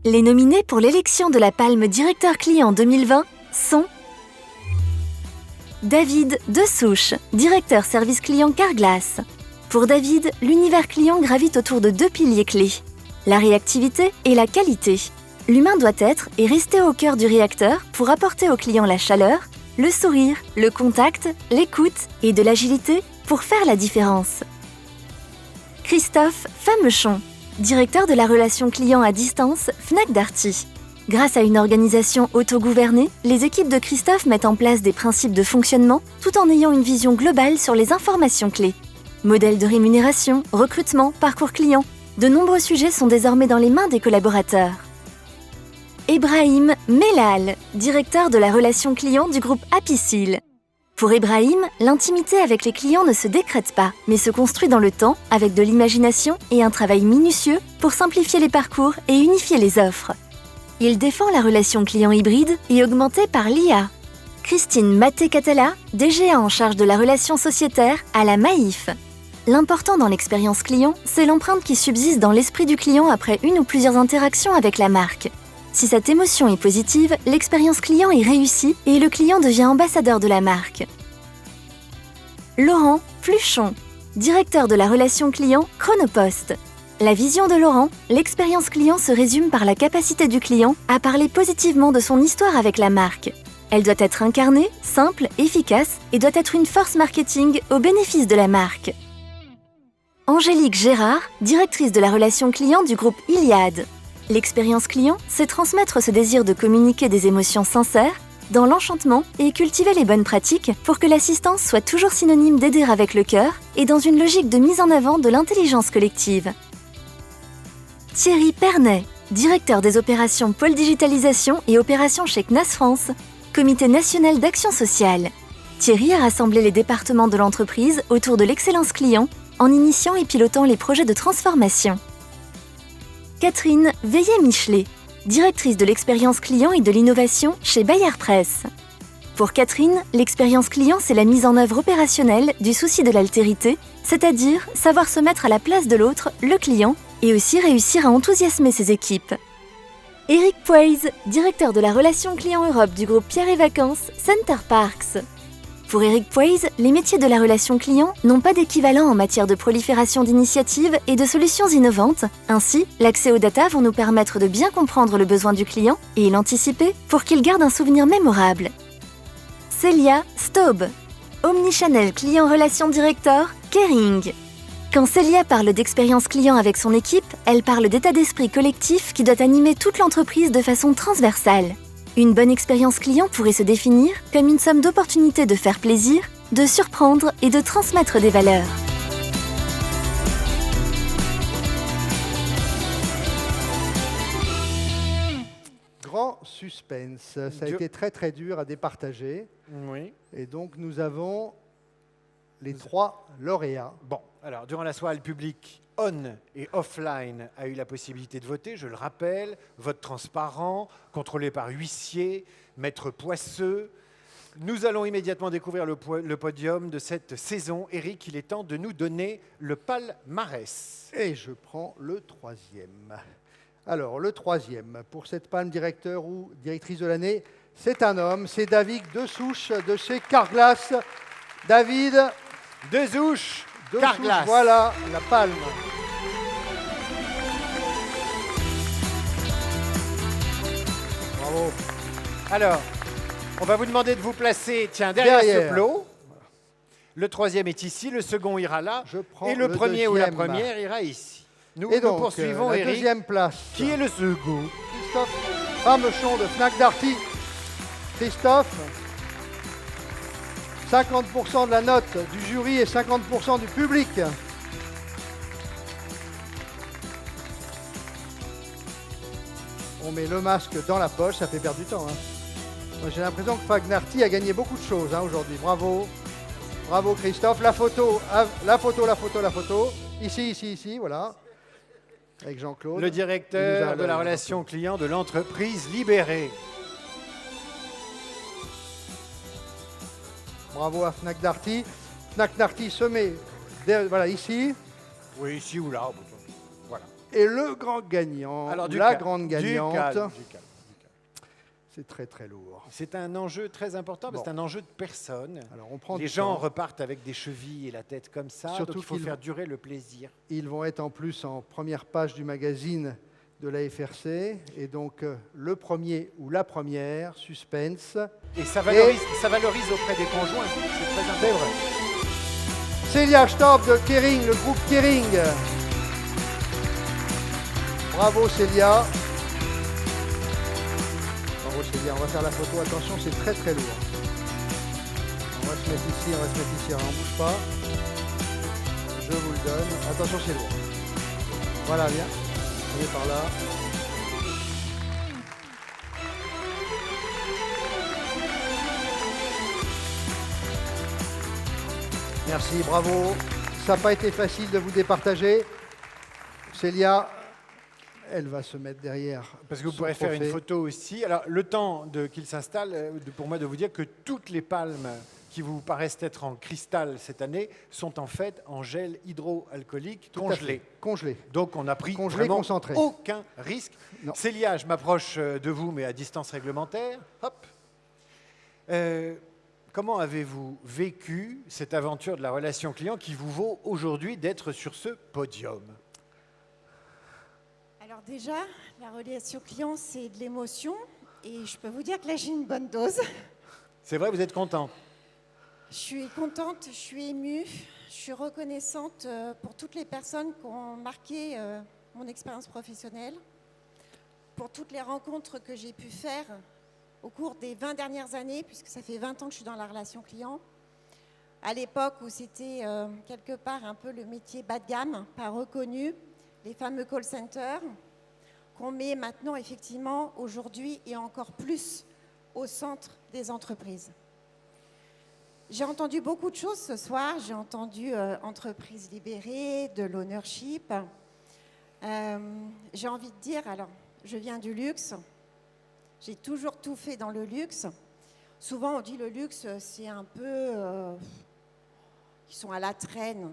Les nominés pour l'élection de la Palme Directeur Client 2020 sont David Dessouche, Directeur Service Client Carglass. Pour David, l'univers client gravite autour de 2 piliers clés, la réactivité et la qualité. L'humain doit être et rester au cœur du réacteur pour apporter au client la chaleur, le sourire, le contact, l'écoute et de l'agilité pour faire la différence. Christophe Famechon, Directeur de la relation client à distance Fnac Darty. Grâce à une organisation autogouvernée, les équipes de Christophe mettent en place des principes de fonctionnement tout en ayant une vision globale sur les informations clés. Modèle de rémunération, recrutement, parcours client, de nombreux sujets sont désormais dans les mains des collaborateurs. Ebrahim Mellal, Directeur de la relation client du groupe Apicil. Pour Ebrahim, l'intimité avec les clients ne se décrète pas, mais se construit dans le temps avec de l'imagination et un travail minutieux pour simplifier les parcours et unifier les offres. Il défend la relation client hybride et augmentée par l'IA. Christine Maté-Catella, DGA en charge de la relation sociétaire à la Maïf. L'important dans l'expérience client, c'est l'empreinte qui subsiste dans l'esprit du client après une ou plusieurs interactions avec la marque. Si cette émotion est positive, l'expérience client est réussie et le client devient ambassadeur de la marque. Laurent Pluchon, Directeur de la relation client Chronopost. La vision de Laurent, l'expérience client se résume par la capacité du client à parler positivement de son histoire avec la marque. Elle doit être incarnée, simple, efficace et doit être une force marketing au bénéfice de la marque. Angélique Gérard, Directrice de la relation client du groupe Iliad. L'expérience client, c'est transmettre ce désir de communiquer des émotions sincères, dans l'enchantement et cultiver les bonnes pratiques pour que l'assistance soit toujours synonyme d'aider avec le cœur et dans une logique de mise en avant de l'intelligence collective. Thierry Pernet, Directeur des opérations Pôle Digitalisation et opérations chez CNAS France, Comité national d'action sociale. Thierry a rassemblé les départements de l'entreprise autour de l'excellence client en initiant et pilotant les projets de transformation. Catherine Veillet-Michelet, Directrice de l'expérience client et de l'innovation chez Bayard Presse. Pour Catherine, l'expérience client, c'est la mise en œuvre opérationnelle du souci de l'altérité, c'est-à-dire savoir se mettre à la place de l'autre, le client, et aussi réussir à enthousiasmer ses équipes. Eric Poise, Directeur de la relation client Europe du groupe Pierre et Vacances, Center Parks. Pour Eric Poise, les métiers de la relation client n'ont pas d'équivalent en matière de prolifération d'initiatives et de solutions innovantes. Ainsi, l'accès aux data vont nous permettre de bien comprendre le besoin du client et l'anticiper pour qu'il garde un souvenir mémorable. Célia Staub, Omnichannel Client Relation Director, Kering. Quand Célia parle d'expérience client avec son équipe, elle parle d'état d'esprit collectif qui doit animer toute l'entreprise de façon transversale. Une bonne expérience client pourrait se définir comme une somme d'opportunités de faire plaisir, de surprendre et de transmettre des valeurs. Grand suspense. Ça a été très très dur à départager. Oui. Et donc nous avons les 3 lauréats. Bon, alors durant la soirée, le public on et offline a eu la possibilité de voter. Je le rappelle, vote transparent, contrôlé par huissier, maître Poisseux. Nous allons immédiatement découvrir le podium de cette saison. Eric, il est temps de nous donner le palmarès. Et je prends le 3e. Alors, le 3e, pour cette palme directeur ou directrice de l'année, c'est un homme, c'est David Dessouche de chez Carglass. David Dessouche, Carglass. Voilà la palme. Bravo. Alors, on va vous demander de vous placer, derrière ce plot. Le 3e est ici, le second ira là, et le premier ou la première ira ici. Nous poursuivons, la Eric. 2e place. Qui est le second? Christophe Famechon de Fnac Darty. Christophe, 50% de la note du jury et 50% du public. On met le masque dans la poche, ça fait perdre du temps. Moi, j'ai l'impression que Fnac Darty a gagné beaucoup de choses aujourd'hui. Bravo. Bravo Christophe. La photo. Ici, voilà. Avec Jean-Claude. Le directeur de la relation client de l'entreprise Libérée. Bravo à Fnac Darty. Fnac Darty se met voilà, ici. Oui, ici ou là. Voilà. Et le grand gagnant, Alors, la grande gagnante, du calme. c'est très très lourd. C'est un enjeu très important, parce que Bon. c'est un enjeu de personne. Alors on prend Les du gens temps. repartent avec des chevilles et la tête comme ça, Surtout donc il faut qu'ils faire durer le plaisir. Ils vont être en plus en première page du magazine de la FRC. Et donc le premier ou la première, suspense. Et ça valorise auprès des conjoints, c'est très C'est important. vrai. Célia Staub de Kering, le groupe Kering. Bravo Célia. Bravo Célia, on va faire la photo. Attention, c'est très très lourd. On va se mettre ici, on va se mettre ici. Alors, on ne bouge pas. Je vous le donne. Attention, c'est lourd. Voilà, bien. On est par là. Merci, bravo. Ça n'a pas été facile de vous départager. Célia, elle va se mettre derrière. Parce que vous son pourrez faire une trophée. photo aussi. Alors, le temps qu'il s'installe, pour moi de vous dire que toutes les palmes qui vous paraissent être en cristal cette année sont en fait en gel hydroalcoolique Tout à fait. congelé. Congelé. Donc on a pris Congelé, vraiment concentré. aucun risque. Non. Célia, je m'approche de vous, mais à distance réglementaire. Hop. Comment avez-vous vécu cette aventure de la relation client qui vous vaut aujourd'hui d'être sur ce podium? Alors déjà, la relation client, c'est de l'émotion. Et je peux vous dire que là, j'ai une bonne dose. C'est vrai, vous êtes content? Je suis contente, je suis émue, je suis reconnaissante pour toutes les personnes qui ont marqué mon expérience professionnelle, pour toutes les rencontres que j'ai pu faire au cours des 20 dernières années, puisque ça fait 20 ans que je suis dans la relation client. À l'époque où c'était quelque part un peu le métier bas de gamme, pas reconnu, les fameux call centers, qu'on met maintenant effectivement aujourd'hui et encore plus au centre des entreprises. J'ai entendu beaucoup de choses ce soir. J'ai entendu entreprise libérée, de l'ownership. J'ai envie de dire, alors, je viens du luxe. J'ai toujours tout fait dans le luxe. Souvent, on dit le luxe, c'est un peu... ils sont à la traîne,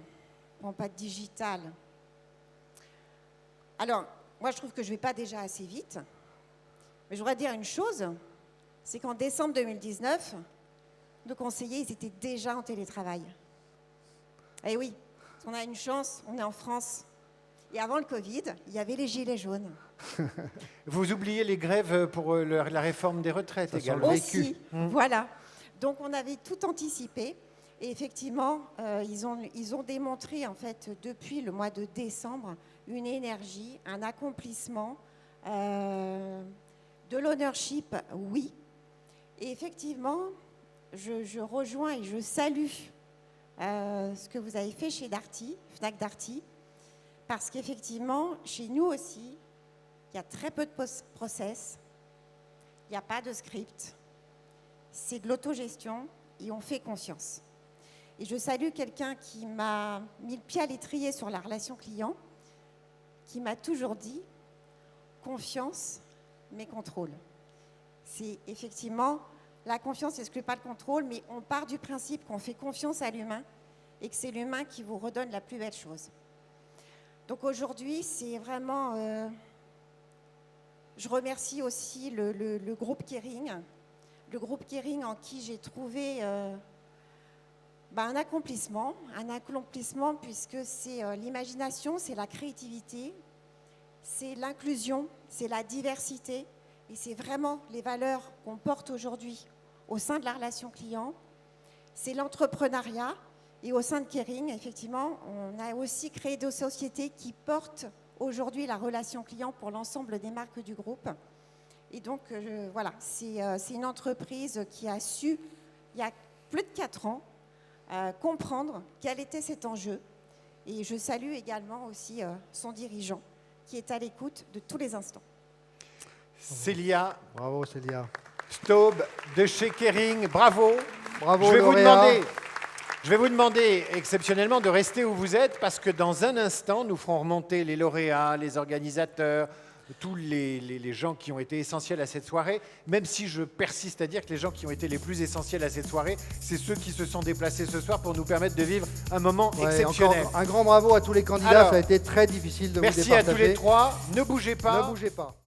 ils n'ont pas de digital. Alors, moi, je trouve que je ne vais pas déjà assez vite. Mais je voudrais dire une chose, c'est qu'en décembre 2019... nos conseillers, ils étaient déjà en télétravail. Eh oui, on a une chance, on est en France. Et avant le Covid, il y avait les gilets jaunes. Vous oubliez les grèves pour la réforme des retraites Ça sent également. le Aussi, vécu. voilà. Donc on avait tout anticipé. Et effectivement, ils ont démontré, en fait, depuis le mois de décembre, une énergie, un accomplissement, de l'ownership, oui. Et effectivement, je rejoins et je salue ce que vous avez fait chez Darty, Fnac Darty, parce qu'effectivement, chez nous aussi, il y a très peu de process, il n'y a pas de script, c'est de l'autogestion et on fait confiance. Et je salue quelqu'un qui m'a mis le pied à l'étrier sur la relation client, qui m'a toujours dit confiance, mais contrôle. C'est effectivement... La confiance n'exclut pas le contrôle, mais on part du principe qu'on fait confiance à l'humain et que c'est l'humain qui vous redonne la plus belle chose. Donc aujourd'hui, c'est vraiment... je remercie aussi le groupe Kering. Le groupe Kering en qui j'ai trouvé un accomplissement puisque c'est l'imagination, c'est la créativité, c'est l'inclusion, c'est la diversité et c'est vraiment les valeurs qu'on porte aujourd'hui au sein de la relation client, c'est l'entrepreneuriat. Et au sein de Kering, effectivement, on a aussi créé des sociétés qui portent aujourd'hui la relation client pour l'ensemble des marques du groupe. Et donc, voilà, c'est une entreprise qui a su, il y a plus de 4 ans, comprendre quel était cet enjeu. Et je salue également aussi son dirigeant, qui est à l'écoute de tous les instants. Célia Bravo Célia. Staub de chez Kering, bravo. Bravo Je vais lauréat. vous demander exceptionnellement de rester où vous êtes parce que dans un instant, nous ferons remonter les lauréats, les organisateurs, tous les gens qui ont été essentiels à cette soirée, même si je persiste à dire que les gens qui ont été les plus essentiels à cette soirée, c'est ceux qui se sont déplacés ce soir pour nous permettre de vivre un moment exceptionnel. Encore un grand bravo à tous les candidats, Alors, ça a été très difficile de vous merci départager. à tous les trois, ne bougez pas. Ne bougez pas.